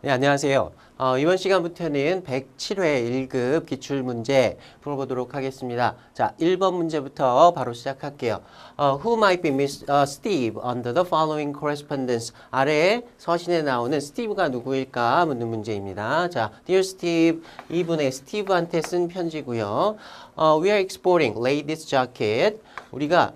네, 안녕하세요. 이번 시간부터는 107회 1급 기출문제 풀어보도록 하겠습니다. 자, 1번 문제부터 바로 시작할게요. Who might be Miss Steve under the following correspondence? 아래에 서신에 나오는 스티브가 누구일까 묻는 문제입니다. 자, Dear Steve, 이분의 스티브한테 쓴 편지고요. We are exporting ladies jacket. 우리가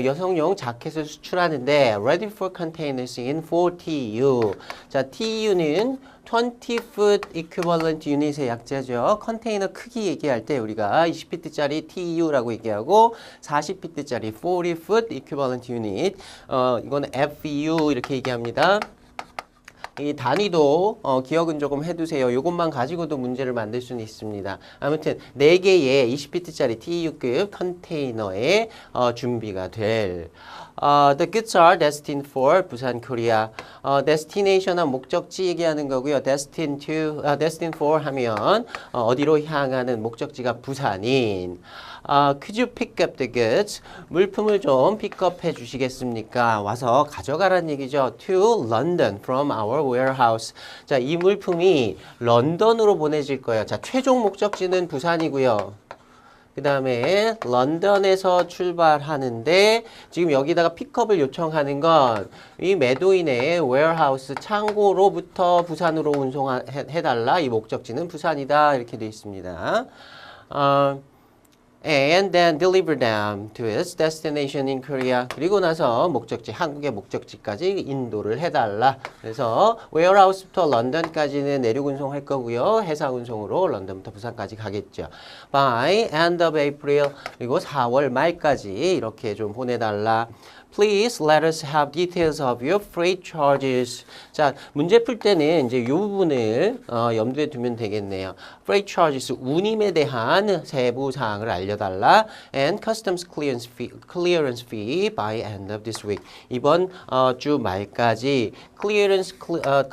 여성용 자켓을 수출하는데 ready for containers in 4TU. 자, TU는 20foot equivalent unit의 약자죠. 컨테이너 크기 얘기할 때 우리가 20피트짜리 TU라고 얘기하고 40피트짜리 40foot equivalent unit 이거는 FEU 이렇게 얘기합니다. 이 단위도 기억은 조금 해두세요. 이것만 가지고도 문제를 만들 수는 있습니다. 아무튼 4개의 20피트짜리 TU급 컨테이너에 준비가 될 The goods are destined for 부산 코리아. destination은 목적지 얘기하는 거고요. destined for 하면 어디로 향하는 목적지가 부산인. Could you pick up the goods? 물품을 좀 픽업해 주시겠습니까? 와서 가져가란 얘기죠. To London from our warehouse. 자, 이 물품이 런던으로 보내질 거예요. 자, 최종 목적지는 부산이고요. 그 다음에 런던에서 출발하는데 지금 여기다가 픽업을 요청하는 건 이 매도인의 warehouse 창고로부터 부산으로 운송해달라. 이 목적지는 부산이다. 이렇게 되어 있습니다. And then deliver them to its destination in Korea. 그리고 나서 목적지, 한국의 목적지까지 인도를 해달라. 그래서 warehouse부터 런던까지는 내륙 운송할 거고요. 해상 운송으로 런던부터 부산까지 가겠죠. By end of April. 그리고 4월 말까지 이렇게 좀 보내달라. Please let us have details of your freight charges. 자, 문제 풀 때는 이제 이 부분을 염두에 두면 되겠네요. Freight charges, 운임에 대한 세부 사항을 알려달라. And customs clearance fee by end of this week. 이번 주 말까지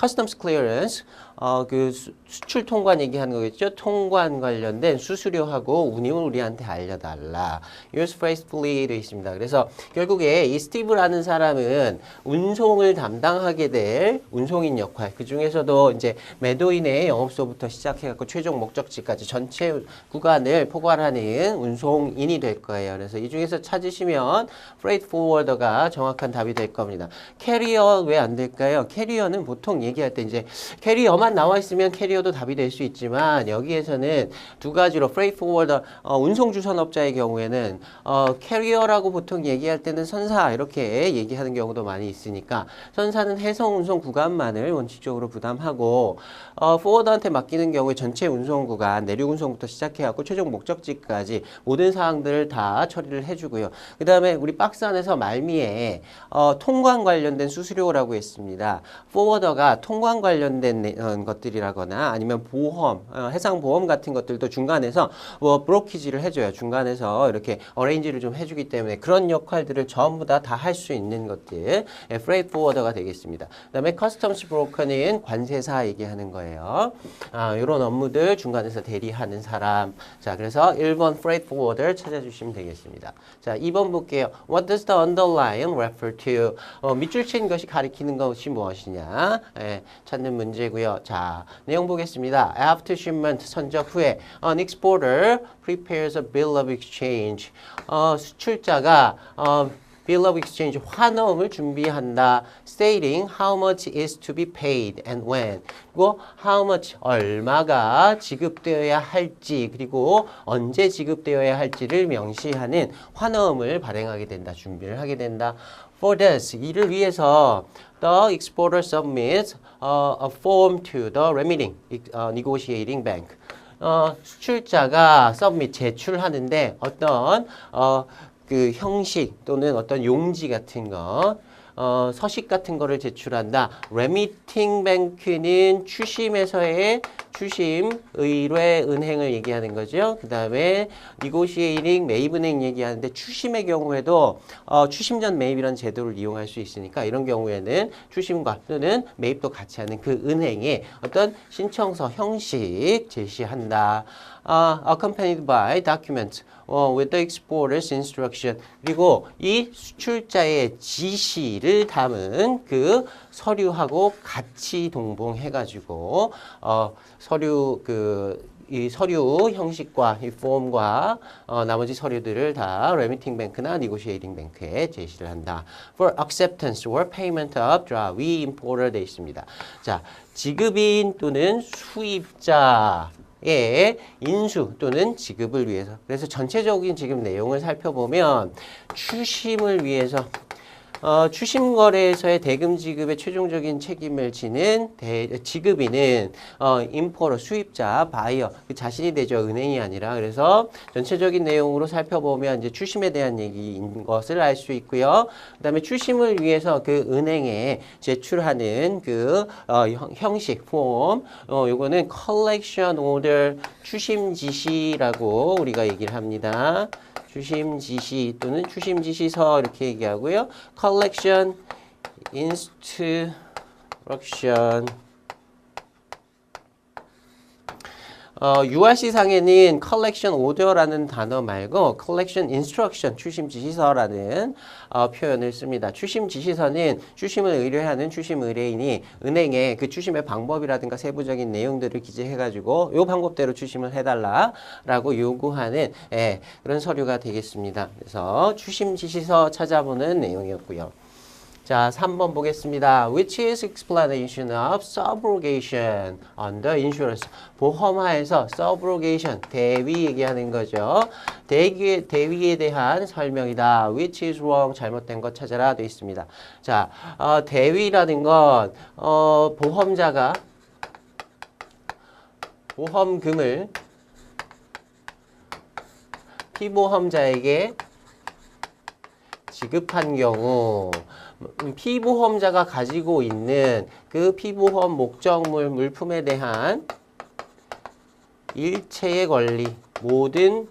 customs clearance 그 수출 통관 얘기하는 거겠죠. 통관 관련된 수수료하고 운임을 우리한테 알려달라. Use faithfully 되어 있습니다. 그래서 결국에 이 스티브라는 사람은 운송을 담당하게 될 운송인 역할. 그 중에서도 이제 매도인의 영업소부터 시작해갖고 최종 목적지까지 전체 구간을 포괄하는 운송인이 될 거예요. 그래서 이 중에서 찾으시면 freight forwarder가 정확한 답이 될 겁니다. 캐리어 왜 안 될까요? 캐리어는 보통 얘기할 때 이제 캐리어만 나와 있으면 캐리어도 답이 될 수 있지만 여기에서는 두 가지로 freight forwarder 운송 주선업자의 경우에는 캐리어라고 보통 얘기할 때는 선사 이렇게 얘기하는 경우도 많이 있으니까 선사는 해상 운송 구간만을 원칙적으로 부담하고 forwarder한테 맡기는 경우에 전체 운송 구간 내륙 운송부터 시작해 갖고 최종 목적지까지 모든 사항들을 다 처리를 해주고요. 그 다음에 우리 박스 안에서 말미에 통관 관련된 수수료라고 했습니다. forwarder가 통관 관련된 것들이라거나 아니면 보험, 해상 보험 같은 것들도 중간에서 뭐 브로키지를 해줘요. 중간에서 이렇게 어레인지를 좀 해주기 때문에 그런 역할들을 전부 다 할 수 있는 것들, freight forwarder가 되겠습니다. 그 다음에 customs broker는 관세사 얘기하는 거예요. 이런 업무들 중간에서 대리하는 사람. 자, 그래서 1번 freight forwarder 찾아주시면 되겠습니다. 자, 2번 볼게요. What does the underline refer to? 밑줄 친 것이 가리키는 것이 무엇이냐? 찾는 문제고요. 자, 내용 보겠습니다. After shipment, 선적 후에 an exporter prepares a bill of exchange. 수출자가 bill of exchange, 환원을 준비한다. stating how much is to be paid and when. 그리고 how much, 얼마가 지급되어야 할지, 그리고 언제 지급되어야 할지를 명시하는 환원을 발행하게 된다. 준비를 하게 된다. For this, 이를 위해서 the exporter submits a form to the remitting negotiating bank. 수출자가 submit, 제출하는데 어떤 그 형식 또는 어떤 용지 같은 거, 서식 같은 거를 제출한다. remitting bank는 추심에서의 추심, 의뢰 은행을 얘기하는 거죠. 그 다음에 negotiating 매입은행 얘기하는데 추심의 경우에도 추심 전 매입이라는 제도를 이용할 수 있으니까 이런 경우에는 추심과 또는 매입도 같이 하는 그 은행의 어떤 신청서 형식 제시한다. accompanied by document with the exporter's instruction. 그리고 이 수출자의 지시를 담은 그 서류하고 같이 동봉해가지고 서류 이 서류 형식과 이 폼과 나머지 서류들을 다 remitting bank나 negotiating bank에 제시를 한다. For acceptance or payment of draw, we importer 돼 있습니다. 자, 지급인 또는 수입자의 인수 또는 지급을 위해서. 그래서 전체적인 지급 내용을 살펴보면 추심을 위해서 추심 거래에서의 대금 지급의 최종적인 책임을 지는 지급인은 임포러 수입자 바이어 그 자신이 되죠. 은행이 아니라. 그래서 전체적인 내용으로 살펴보면 이제 추심에 대한 얘기인 것을 알 수 있고요. 그다음에 추심을 위해서 그 은행에 제출하는 그 형식 폼 요거는 collection order 추심 지시라고 우리가 얘기를 합니다. 추심 지시 또는 추심 지시서 이렇게 얘기하고요. collection instruction URC 상에는 collection order라는 단어 말고 collection instruction 추심 지시서라는 표현을 씁니다. 추심 지시서는 추심을 의뢰하는 추심 의뢰인이 은행에 그 추심의 방법이라든가 세부적인 내용들을 기재해가지고 요 방법대로 추심을 해달라라고 요구하는 그런 서류가 되겠습니다. 그래서 추심 지시서 찾아보는 내용이었고요. 자, 3번 보겠습니다. Which is explanation of subrogation under insurance. 보험화에서 subrogation, 대위 얘기하는 거죠. 대위에 대한 설명이다. Which is wrong, 잘못된 것 찾아라 돼 있습니다. 자, 대위라는 건 보험자가 보험금을 피보험자에게 지급한 경우 피보험자가 가지고 있는 그 피보험 목적물 물품에 대한 일체의 권리, 모든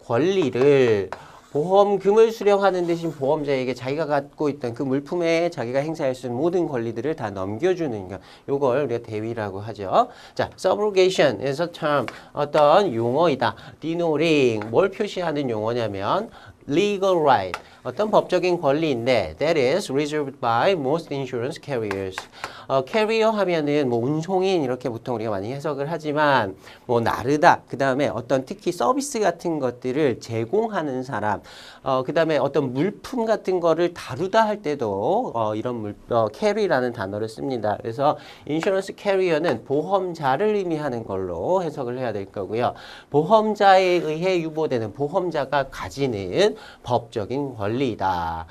권리를 보험금을 수령하는 대신 보험자에게 자기가 갖고 있던 그 물품에 자기가 행사할 수 있는 모든 권리들을 다 넘겨주는 것. 요걸 우리가 대위라고 하죠. 자, subrogation에서 term 어떤 용어이다. denoting 뭘 표시하는 용어냐면 legal right. 어떤 법적인 권리인데 that is reserved by most insurance carriers. 캐리어 하면은 뭐 운송인 이렇게 보통 우리가 많이 해석을 하지만 뭐 나르다 그 다음에 어떤 특히 서비스 같은 것들을 제공하는 사람 그 다음에 어떤 물품 같은 거를 다루다 할 때도 이런 캐리라는 단어를 씁니다. 그래서 인슈런스 캐리어는 보험자를 의미하는 걸로 해석을 해야 될 거고요. 보험자에 의해 유보되는 보험자가 가지는 법적인 권리이다.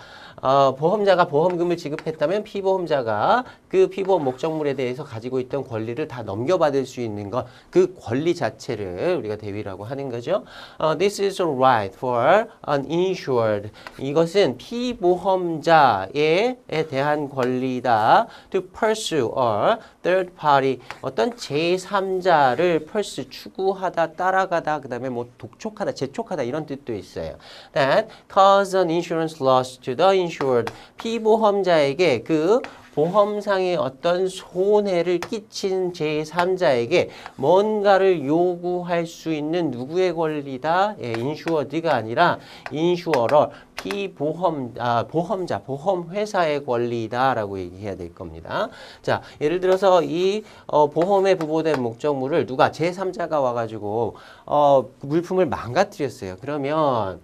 보험자가 보험금을 지급했다면 피보험자가 그 피보험 목적물에 대해서 가지고 있던 권리를 다 넘겨받을 수 있는 것, 그 권리 자체를 우리가 대위라고 하는 거죠. This is a right for uninsured. 이것은 피보험자에 대한 권리다. To pursue or third party. 어떤 제3자를 pursue, 추구하다, 따라가다, 그 다음에 뭐 독촉하다, 재촉하다 이런 뜻도 있어요. That cause an insurance loss to the insured. 피보험자에게 그 보험상의 어떤 손해를 끼친 제3자에게 뭔가를 요구할 수 있는 누구의 권리다? 인슈어드가 아니라 인슈어러, 보험자, 보험회사의 권리다라고 얘기해야 될 겁니다. 자, 예를 들어서 이 보험에 부보된 목적물을 누가 제3자가 와가지고 물품을 망가뜨렸어요. 그러면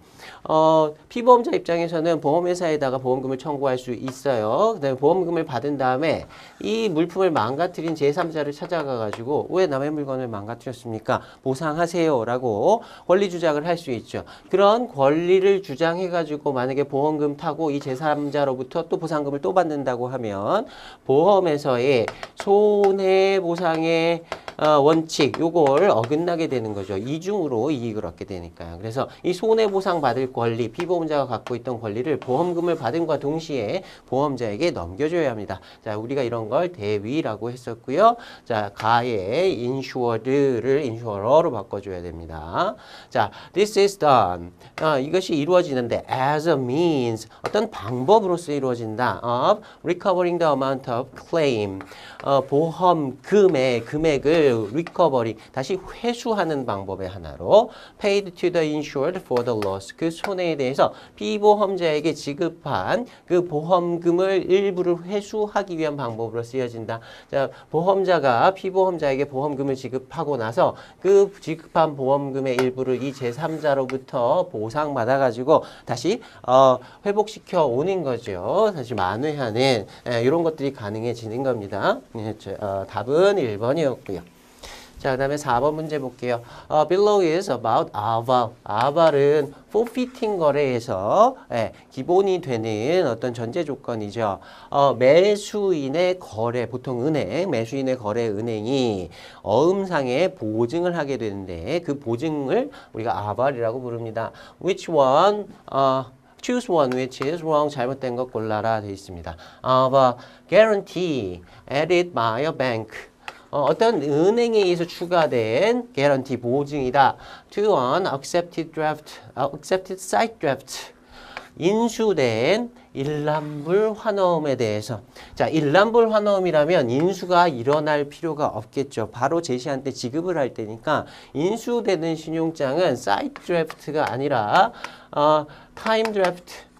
피보험자 입장에서는 보험회사에다가 보험금을 청구할 수 있어요. 그다음에 보험금을 받은 다음에 이 물품을 망가뜨린 제3자를 찾아가가지고 왜 남의 물건을 망가뜨렸습니까? 보상하세요라고 권리 주장을 할 수 있죠. 그런 권리를 주장해가지고 만약에 보험금 타고 이 제3자로부터 또 보상금을 또 받는다고 하면 보험에서의 손해보상의 원칙 요걸 어긋나게 되는 거죠. 이중으로 이익을 얻게 되니까요. 그래서 이 손해보상 받을 권리, 피보험자가 갖고 있던 권리를 보험금을 받은과 동시에 보험자에게 넘겨줘야 합니다. 자, 우리가 이런 걸 대위라고 했었고요. 자, 가의 insured를 insurer로 바꿔줘야 됩니다. 자, this is done. 이것이 이루어지는데 as a means 어떤 방법으로서 이루어진다. of recovering the amount of claim. 보험금의 금액을 이거를 recovery 다시 회수하는 방법의 하나로 paid to the insured for the loss 그 손해에 대해서 피보험자에게 지급한 그 보험금을 일부를 회수하기 위한 방법으로 쓰여진다. 자, 보험자가 피보험자에게 보험금을 지급하고 나서 그 지급한 보험금의 일부를 이 제3자로부터 보상받아가지고 다시 회복시켜 오는 거죠. 다시 만회하는 이런 것들이 가능해지는 겁니다. 답은 1번이었고요. 자, 그 다음에 4번 문제 볼게요. Below is about aval. aval은 forfeiting 거래에서 기본이 되는 어떤 전제 조건이죠. 매수인의 거래, 보통 은행, 매수인의 거래 은행이 어음상에 보증을 하게 되는데 그 보증을 우리가 aval이라고 부릅니다. Which one? Choose one which is wrong. 잘못된 것 골라라 되어 있습니다. Guarantee added by a bank. 어떤 은행에 의해서 추가된 guarantee 보증이다. To an accepted draft, accepted site draft. 인수된 일람불 환어음에 대해서. 자, 일람불 환어음이라면 인수가 일어날 필요가 없겠죠. 바로 제시한 때 지급을 할 때니까 인수되는 신용장은 site draft가 아니라 time draft.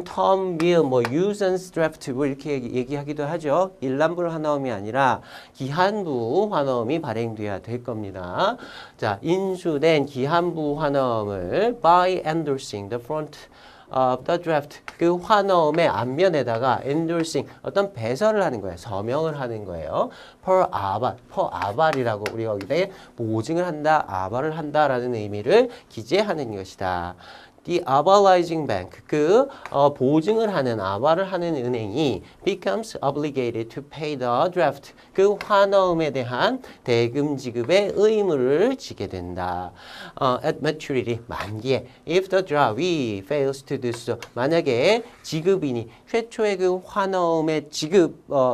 term bill, usance draft 이렇게 얘기하기도 하죠. 일람불 환어음이 아니라 기한부 환어음이 발행돼야 될 겁니다. 자, 인수된 기한부 환어음을 by endorsing the front of the draft 그 환어음의 앞면에다가 endorsing 어떤 배설을 하는 거예요. 서명을 하는 거예요. per aval이라고 우리가 여기다 보증을 한다, aval을 한다라는 의미를 기재하는 것이다. The avalizing bank, 보증을 하는, aval을 하는 은행이 becomes obligated to pay the draft, 그 환어음에 대한 대금 지급의 의무를 지게 된다. At maturity, 만기에, if the draftee fails to do so, 만약에 지급인이, 최초의 그 환어음의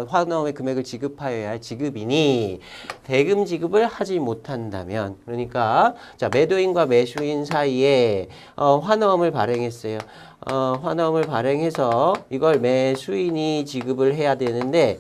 환어음의 금액을 지급하여야 할 지급인이 대금 지급을 하지 못한다면, 그러니까, 자, 매도인과 매수인 사이에, 환어음을 발행했어요. 환어음을 발행해서 이걸 매수인이 지급을 해야 되는데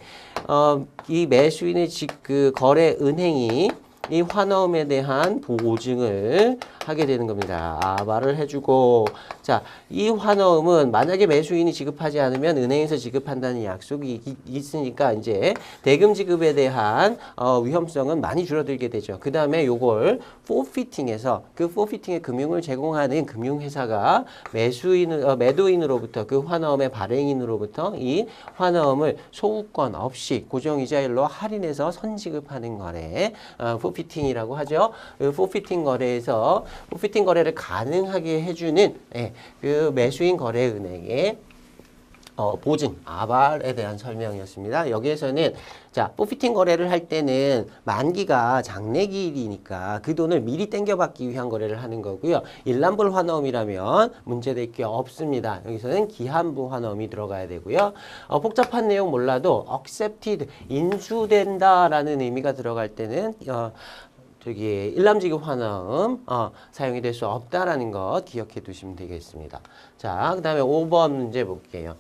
이 매수인의 그 거래 은행이 이 환어음에 대한 보증을 하게 되는 겁니다. 아발을 해주고 자, 이 환어음은 만약에 매수인이 지급하지 않으면 은행에서 지급한다는 약속이 있으니까 이제 대금 지급에 대한 위험성은 많이 줄어들게 되죠. 그 다음에 요걸 forfeiting에서 그 forfeiting의 금융을 제공하는 금융회사가 매도인으로부터 그 환어음의 발행인으로부터 이 환어음을 소후권 없이 고정이자율로 할인해서 선지급하는 거래 forfeiting이라고 하죠. 그 forfeiting 거래에서 forfeiting 거래를 가능하게 해주는 그 매수인 거래은행의 보증, 아발에 대한 설명이었습니다. 여기에서는 자, forfeiting 거래를 할 때는 만기가 장래기일이니까 그 돈을 미리 땡겨받기 위한 거래를 하는 거고요. 일람불 환어음이라면 문제될 게 없습니다. 여기서는 기한부 환어음이 들어가야 되고요. 복잡한 내용 몰라도 accepted, 인수된다라는 의미가 들어갈 때는 일람지급 환어음 사용이 될 수 없다라는 것 기억해 두시면 되겠습니다. 자, 그 다음에 5번 문제 볼게요.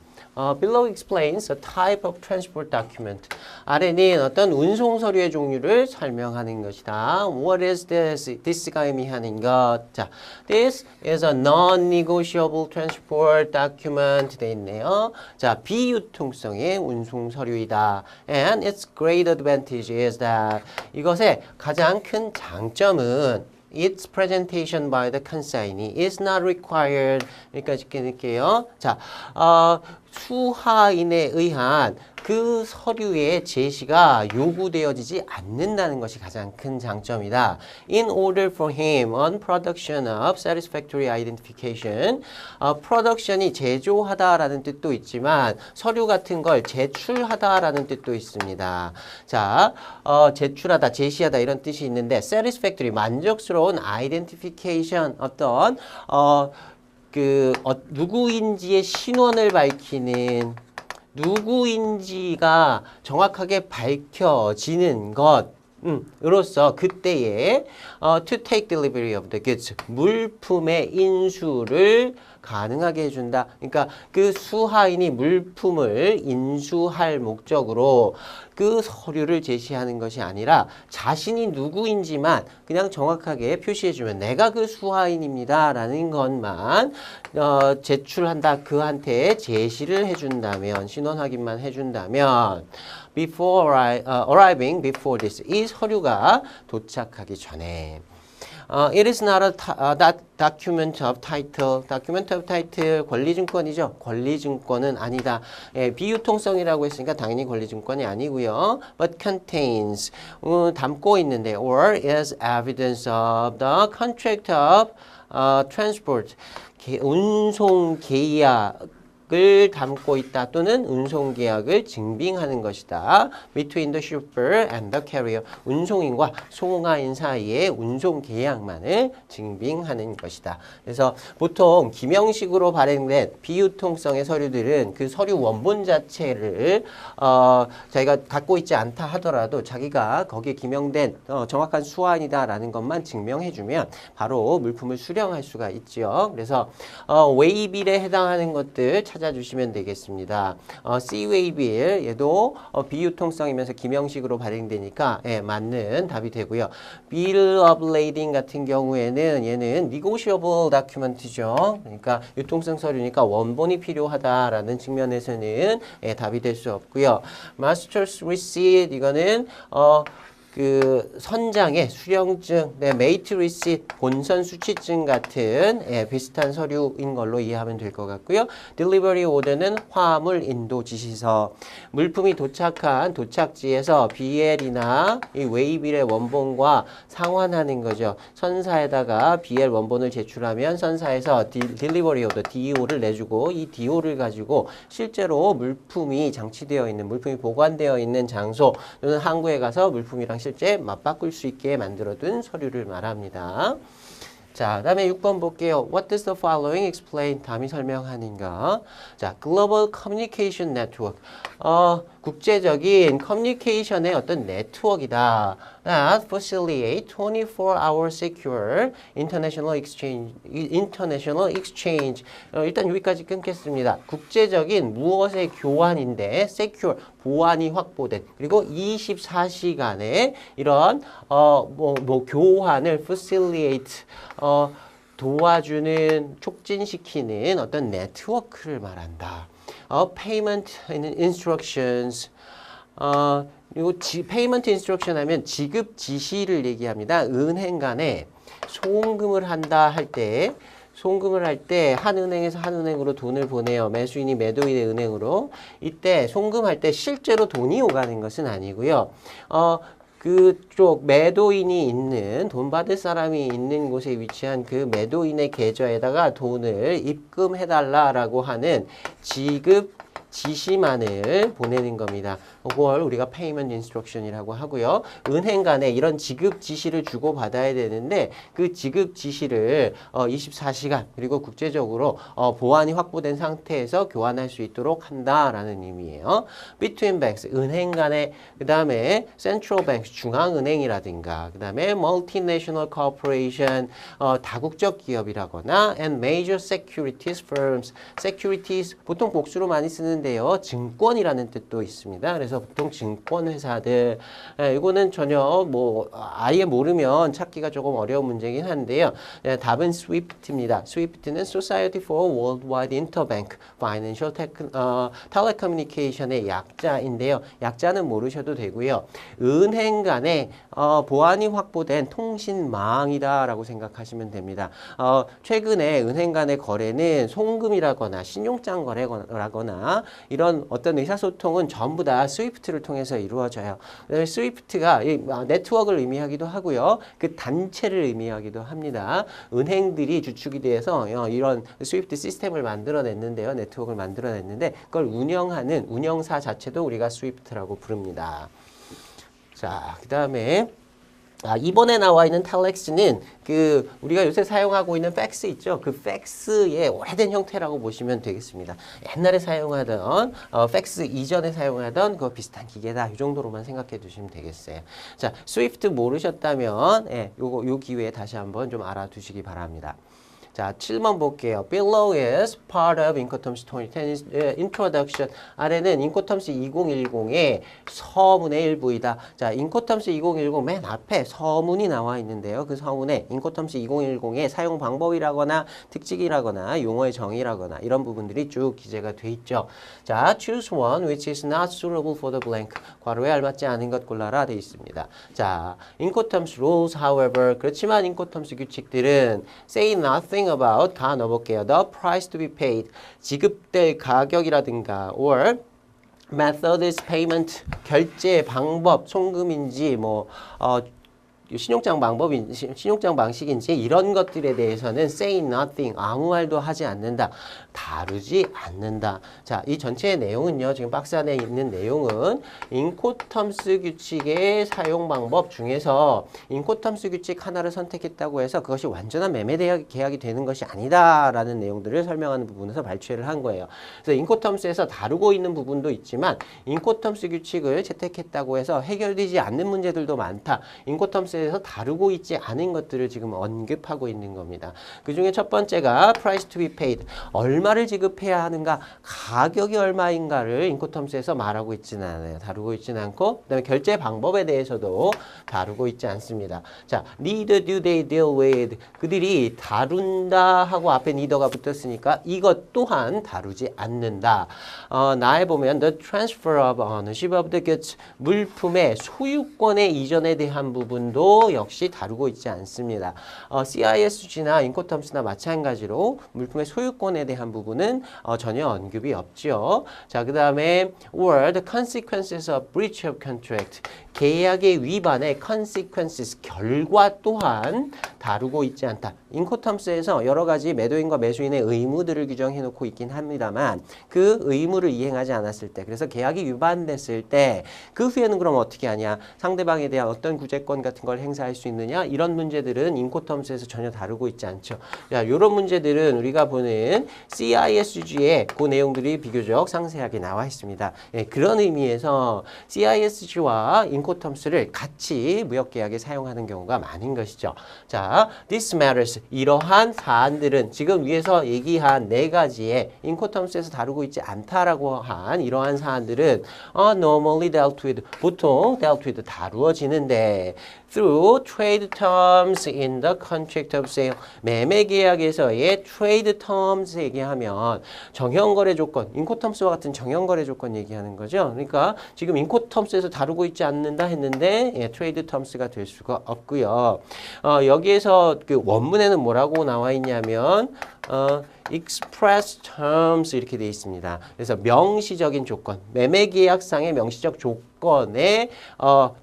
Below explains a type of transport document. 아래는 어떤 운송 서류의 종류를 설명하는 것이다. What is this? this가 의미하는 것. 자, this is a non-negotiable transport document 돼 있네요. 자, 비유통성의 운송 서류이다. And its great advantage is that 이것의 가장 큰 장점은 its presentation by the consignee is not required. 여기까지 읽게요. 자, 수하인에 의한 그 서류의 제시가 요구되어지지 않는다는 것이 가장 큰 장점이다. In order for him on production of satisfactory identification, production이 제조하다라는 뜻도 있지만 서류 같은 걸 제출하다라는 뜻도 있습니다. 자, 제출하다, 제시하다 이런 뜻이 있는데 satisfactory, 만족스러운 identification, 어떤 누구인지의 신원을 밝히는 누구인지가 정확하게 밝혀지는 것 으로써 그때에 to take delivery of the goods, 물품의 인수를 가능하게 해준다. 그러니까 그 수하인이 물품을 인수할 목적으로 그 서류를 제시하는 것이 아니라 자신이 누구인지만 그냥 정확하게 표시해주면 내가 그 수하인입니다 라는 것만 제출한다. 그한테 제시를 해준다면, 신원 확인만 해준다면 before arriving before this, 이 서류가 도착하기 전에 it is not a document of title. document of title 권리증권이죠. 권리증권은 아니다. 예, 비유통성이라고 했으니까 당연히 권리증권이 아니고요. But contains 담고 있는데 or is evidence of the contract of transport. 운송 계약을 담고 있다 또는 운송계약을 증빙하는 것이다. Between the shipper and the carrier. 운송인과 송화인 사이의 운송계약만을 증빙하는 것이다. 그래서 보통 기명식으로 발행된 비유통성의 서류들은 그 서류 원본 자체를 자기가 갖고 있지 않다 하더라도 자기가 거기에 기명된 정확한 수완이다라는 것만 증명해주면 바로 물품을 수령할 수가 있죠. 그래서 웨이빌에 해당하는 것들 찾아주시면 되겠습니다. C-웨이빌 얘도 비유통성이면서 기명식으로 발행되니까 예, 맞는 답이 되고요. Bill of Lading 같은 경우에는 얘는 negotiable document죠. 그러니까 유통성 서류니까 원본이 필요하다라는 측면에서는 예, 답이 될 수 없고요. Master's Receipt 이거는 그 선장의 수령증, 네, 메이트 리시트, 본선 수취증 같은 예, 비슷한 서류인 걸로 이해하면 될 것 같고요. 딜리버리 오더는 화물 인도 지시서. 물품이 도착한 도착지에서 BL이나 이 웨이빌의 원본과 상환하는 거죠. 선사에다가 BL 원본을 제출하면 선사에서 딜리버리 오더 DO를 내주고 이 DO를 가지고 실제로 물품이 장치되어 있는, 물품이 보관되어 있는 장소 또는 항구에 가서 물품이랑 실제 맞바꿀 수 있게 만들어둔 서류를 말합니다. 자, 다음에 6번 볼게요. What does the following explain? 다음이 설명하는가? 자, Global Communication Network. 국제적인 커뮤니케이션의 어떤 네트워크이다. That facilitate 24-hour secure international exchange. 일단 여기까지 끊겠습니다. 국제적인 무엇의 교환인데 secure, 보안이 확보된 그리고 24시간의 이런 교환을 facilitate 도와주는, 촉진시키는 어떤 네트워크를 말한다. Payment instructions. 이거 payment instruction 하면 지급 지시를 얘기합니다. 은행 간에 송금을 한다 할 때, 한 은행에서 한 은행으로 돈을 보내요. 매수인이 매도인의 은행으로. 이때 송금할 때 실제로 돈이 오가는 것은 아니고요. 그쪽 매도인이 있는, 돈 받을 사람이 있는 곳에 위치한 그 매도인의 계좌에다가 돈을 입금해달라라고 하는 지급 지시만을 보내는 겁니다. 그걸 우리가 payment instruction이라고 하고요. 은행 간에 이런 지급 지시를 주고받아야 되는데 그 지급 지시를 24시간 그리고 국제적으로 보안이 확보된 상태에서 교환할 수 있도록 한다라는 의미예요. Between banks, 은행 간에, 그 다음에 central banks, 중앙은행이라든가, 그 다음에 multinational corporation, 다국적 기업이라거나 and major securities firms, securities 보통 복수로 많이 쓰는데요. 증권이라는 뜻도 있습니다. 그래서 보통 증권회사들, 이거는 전혀 아예 모르면 찾기가 조금 어려운 문제긴 한데요. 답은 SWIFT입니다. SWIFT는 Society for Worldwide Interbank Financial Telecommunication의 약자인데요. 약자는 모르셔도 되고요. 은행 간에 보안이 확보된 통신망이다라고 생각하시면 됩니다. 최근에 은행 간의 거래는 송금이라거나 신용장 거래라거나 이런 어떤 의사소통은 전부 다 스위프트를 통해서 이루어져요. 스위프트가 네트워크를 의미하기도 하고요. 그 단체를 의미하기도 합니다. 은행들이 주축이 돼서 이런 스위프트 시스템을 만들어냈는데요. 네트워크를 만들어냈는데 그걸 운영하는 운영사 자체도 우리가 스위프트라고 부릅니다. 자, 그 다음에 이번에 나와 있는 텔렉스는 우리가 요새 사용하고 있는 팩스 있죠? 그 팩스의 오래된 형태라고 보시면 되겠습니다. 옛날에 사용하던 팩스 이전에 사용하던 그 비슷한 기계다. 이 정도로만 생각해 두시면 되겠어요. 자, 스위프트 모르셨다면 요 기회에 다시 한번 좀 알아두시기 바랍니다. 자, 7번 볼게요. Below is part of Incoterms 2010 introduction. 아래는 Incoterms 2010의 서문의 일부이다. 자, Incoterms 2010 맨 앞에 서문이 나와 있는데요. 그 서문에 Incoterms 2010의 사용 방법이라거나 특징이라거나 용어의 정의라거나 이런 부분들이 쭉 기재가 돼 있죠. 자, choose one which is not suitable for the blank. 괄호에 알맞지 않은 것 골라라 돼 있습니다. 자, Incoterms rules, however, 그렇지만 Incoterms 규칙들은 say nothing about 다 넣어볼게요. The price to be paid. 지급될 가격이라든가 or methods payment 결제 방법 송금인지 신용장 방식인지 이런 것들에 대해서는 say nothing 아무 말도 하지 않는다. 다루지 않는다. 자, 이 전체의 내용은요. 지금 박스 안에 있는 내용은 인코텀스 규칙의 사용 방법 중에서 인코텀스 규칙 하나를 선택했다고 해서 그것이 완전한 매매 계약이 되는 것이 아니다라는 내용들을 설명하는 부분에서 발췌를 한 거예요. 그래서 인코텀스에서 다루고 있는 부분도 있지만 인코텀스 규칙을 채택했다고 해서 해결되지 않는 문제들도 많다. 인코텀스에서 다루고 있지 않은 것들을 지금 언급하고 있는 겁니다. 그 중에 첫 번째가 price to be paid. 얼마를 지급해야 하는가, 가격이 얼마인가를 인코텀스에서 말하고 있지는 않아요. 다루고 있지는 않고, 그다음에 결제 방법에 대해서도 다루고 있지 않습니다. 자, neither do they deal with. 그들이 다룬다 하고 앞에 neither가 붙었으니까 이것 또한 다루지 않는다. 나에 보면 the transfer of ownership of the goods. 물품의 소유권의 이전에 대한 부분도 역시 다루고 있지 않습니다. CISG나 인코텀스나 마찬가지로 물품의 소유권에 대한 부분은 전혀 언급이 없죠. 자, 그 다음에 or the consequences of breach of contract. 계약의 위반의 consequences, 결과 또한 다루고 있지 않다. 인코텀스에서 여러 가지 매도인과 매수인의 의무들을 규정해 놓고 있긴 합니다만 그 의무를 이행하지 않았을 때, 그래서 계약이 위반됐을 때 그 후에는 그럼 어떻게 하냐, 상대방에 대한 어떤 구제권 같은 걸 행사할 수 있느냐, 이런 문제들은 인코텀스에서 전혀 다루고 있지 않죠. 자, 이런 문제들은 우리가 보는 CISG에 그 내용들이 비교적 상세하게 나와 있습니다. 예, 그런 의미에서 CISG와 인코텀스를 같이 무역계약에 사용하는 경우가 많은 것이죠. 자, this matters. 이러한 사안들은 지금 위에서 얘기한 네 가지의 인코텀스에서 다루고 있지 않다라고 한 이러한 사안들은 normally dealt with. 보통 dealt with 다루어지는데 through trade terms in the contract of sale. 매매 계약에서의 trade terms 얘기하면 정형거래 조건, 인코텀스와 같은 정형거래 조건 얘기하는 거죠. 그러니까 지금 인코텀스에서 다루고 있지 않는다 했는데 trade terms가 될 수가 없고요. 여기에서 그 원문에는 뭐라고 나와 있냐면 express terms 이렇게 되어 있습니다. 그래서 명시적인 조건, 매매 계약상의 명시적 조건의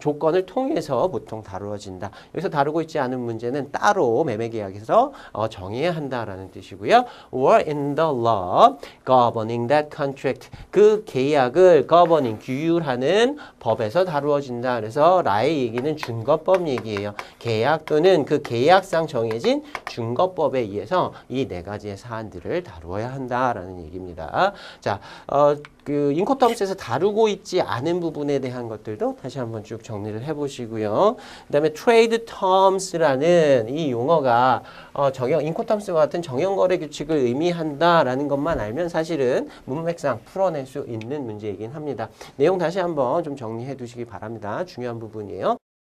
조건을 통해서 보통 다루어진다. 여기서 다루고 있지 않은 문제는 따로 매매 계약에서 정해야 한다라는 뜻이고요. or in the law governing that contract. 그 계약을 governing, 규율하는 법에서 다루어진다. 그래서 라의 얘기는 준거법 얘기예요. 계약 또는 그 계약상 정해진 준거법에 의해서 이 네 가지의 사안들을 다루어야 한다라는 얘기입니다. 자, 그 인코텀스에서 다루고 있지 않은 부분에 대한 것들도 다시 한번 쭉 정리를 해보시고요. 그 다음에 trade terms라는 이 용어가 인코텀스와 같은 정형거래 규칙을 의미한다라는 것만 알면 사실은 문맥상 풀어낼 수 있는 문제이긴 합니다. 내용 다시 한번 좀 정리해 두시기 바랍니다. 중요한 부분이에요.